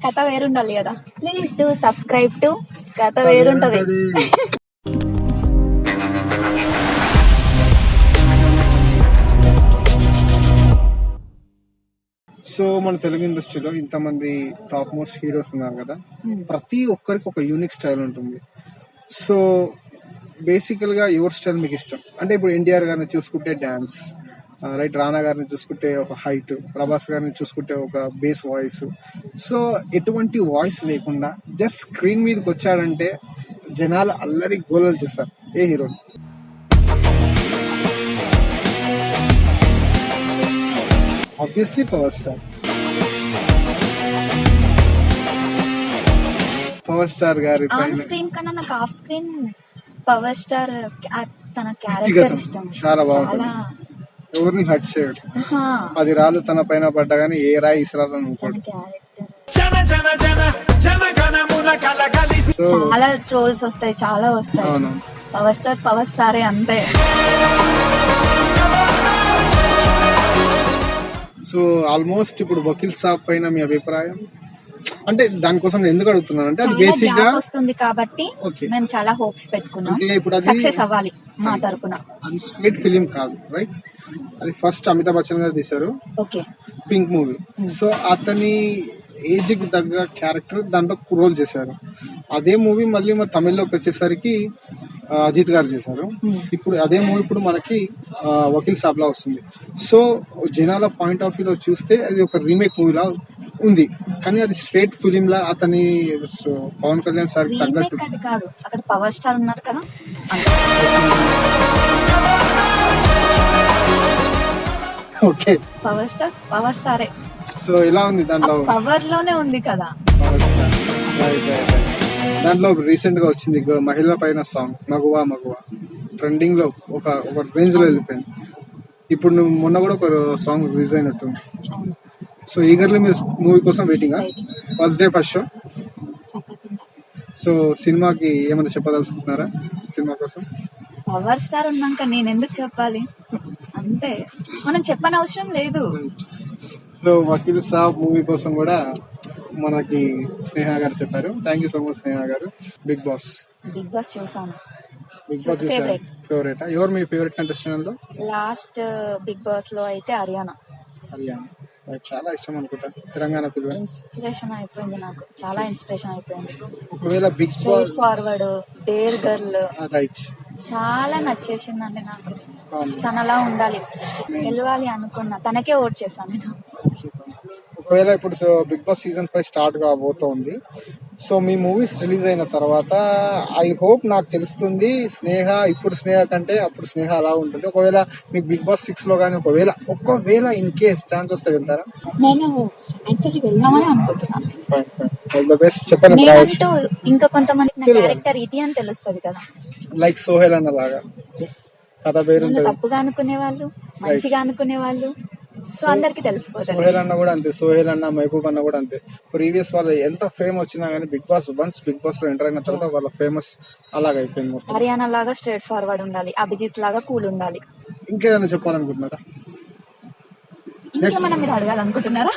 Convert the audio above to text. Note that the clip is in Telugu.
కథ వేరుండాలి కదా. ప్లీజ్ డూ సబ్స్క్రైబ్ టు కథ వేరుంటది. సో మన తెలుగు ఇండస్ట్రీలో ఇంతమంది టాప్ మోస్ట్ హీరోస్ ఉన్నారు కదా, ప్రతి ఒక్కరికి ఒక యూనిక్ స్టైల్ ఉంటుంది. సో బేసికల్ గా ఎవరి స్టైల్ మీకు ఇష్టం? అంటే ఇప్పుడు ఎన్టీఆర్ గారిని చూసుకుంటే డాన్స్, రైట్, రానా గారిని చూసుకుంటే ఒక హైట్, ప్రభాస్ గారిని చూసుకుంటే ఒక బేస్ వాయిస్. సో ఎటువంటి వాయిస్ లేకుండా జస్ట్ స్క్రీన్ మీదకి వచ్చాడంటే జనాలు అల్లరి గోలలు చేస్తారు. ఏ హీరో? Obviously power star. Power star గారి ఆన్ స్క్రీన్ కన్నా నాకు ఆఫ్ స్క్రీన్ పవర్ స్టార్ తన క్యారెక్టర్ ఇష్టం. చాలా బాగుంటుంది, ఎవరిని హట్ చేయడు. 10 రాళ్ళు తన పైన పడ్డా గానీ ఏ రాయి ఇసరాలని అనుకోడు. చాలా ట్రోల్స్ వస్తాయి, చాలా వస్తాయి. పవర్ స్టారే అంతే. సో ఆల్మోస్ట్ ఇప్పుడు వకీల్ సాబ్ పైన మీ అభిప్రాయం? అంటే దానికోసం నేను ఎందుకు అడుగుతున్నాను అంటే అది బేసిక్ గా వస్తుంది కాబట్టి మేము చాలా హోప్స్ పెట్టుకున్నాం. ఇప్పుడు సక్సెస్ అవ్వాలి మా తరపున. అది స్ట్రేట్ ఫిలిం కాదు, రైట్? అది ఫస్ట్ అమితాబ్ బచ్చన్ గారు తీశారు, పింక్ మూవీ. సో అతని ఏజ్ కి తగ్గ క్యారెక్టర్ దాంట్లో రోల్ చేశారు. అదే మూవీ మళ్ళీ మన తమిళ్లోకి వచ్చేసరికి అజిత్ గారు చేశారు. ఇప్పుడు అదే మూవీ ఇప్పుడు మనకి వకీల్ సాబ్ లా వస్తుంది. సో జనాల పాయింట్ ఆఫ్ వ్యూ లో చూస్తే అది ఒక రీమేక్ మూవీ లా ఉంది, కానీ అది స్ట్రేట్ ఫిలిం లా అతని పవన్ కళ్యాణ్ సార్ తగ్గట్టు కాదు. అక్కడ పవర్ స్టార్ ఉన్నారు కదా. Okay, power స్టారే. సో ఎలా ఉంది దాంట్లో? పవర్ లోనే ఉంది కదా. దాంట్లో రీసెంట్ గా వచ్చింది మహిళల పైన సాంగ్ మగువా మగువా, ట్రెండింగ్ లో ఒక రేంజ్ లో వెళ్ళిపోయింది. ఇప్పుడు నువ్వు మొన్న కూడా ఒక సాంగ్ రిలీజ్ అయినట్టు. సో ఈగర్లీ మీరు మూవీ కోసం waiting. First day first show. So సినిమాకి ఏమైనా చెప్పదలుచుకుంటున్నారా సినిమా కోసం? పవర్ స్టార్ ఉన్నాక నేను ఎందుకు చెప్పాలి, అంతే, మనం చెప్పని అవసరం లేదు. సో వకీల్ సాబ్ మూవీ కోసం కూడా మనకి స్నేహ గారు చెప్పారు. Thank you so much Sneha గారు. బిగ్ బాస్ చూసాను. బిగ్ బాస్ ఫేవరెట్. ఎవరు మీ favourite contestant? Last Bigg Boss లో అయితే హర్యానా చాలా ఇష్టం అనుకుంటా. తెలంగాణ పిల్లలు ఇన్స్పిరేషన్ అయిపోయింది నాకు, చాలా ఇన్స్పిరేషన్ అయిపోయింది. ఒకవేళ Bigg Boss forward, dare girl, right, చాలా నచ్చేసిందండి నాకు. తనలా ఉండాలి, గెలవాలి అనుకున్నా, తనకే ఓట్ చేశాను నేను. ఒకవేళ ఇప్పుడు బిగ్ బాస్ సీజన్ 5 స్టార్ట్ కాబోతోంది. సో మీ మూవీస్ రిలీజ్ అయిన తర్వాత ఐ హోప్ నాకు తెలుస్తుంది స్నేహ ఇప్పుడు స్నేహ కంటే అప్పుడు స్నేహ అలా ఉంటుంది. ఒకవేళ మీకు బిగ్ బాస్ 6 లో కానీ ఒకవేళ ఇన్ కేస్ ఛాన్స్ వస్తే వెళ్తారా? నేను యాక్చువల్లీ వెళ్దామని అనుకుంటున్నాను. చెప్పండి. ఇంకా కొంతమంది క్యారెక్టర్ ఇది అని తెలుస్తుంది కదా, లైక్ సోహెల్ అన్న లాగా. కథ పేరు తప్పుగా అనుకునే వాళ్ళు, మంచిగా అనుకునే వాళ్ళు, సో అందరికి తెలిసిపోతుంది. సోహెల్ అన్న కూడా అంతే, సోహెల్ అన్న, మహబూబ్ అన్న కూడా అంతే. ప్రీవియస్ వాళ్ళు ఎంత ఫేమ్ వచ్చినా కానీ బిగ్ బాస్ లో ఎంటర్ అయిన తర్వాత వాళ్ళ ఫేమస్ అలాగ అయిపోయింది. హర్యానా లాగా స్ట్రేట్ ఫార్వర్డ్ ఉండాలి, అభిజిత్ లాగా కూల్ ఉండాలి. ఇంకేదైనా చెప్పాలనుకుంటున్నారా? ఇంకేమన్నా మీరు అడగాలనుకుంటున్నారా?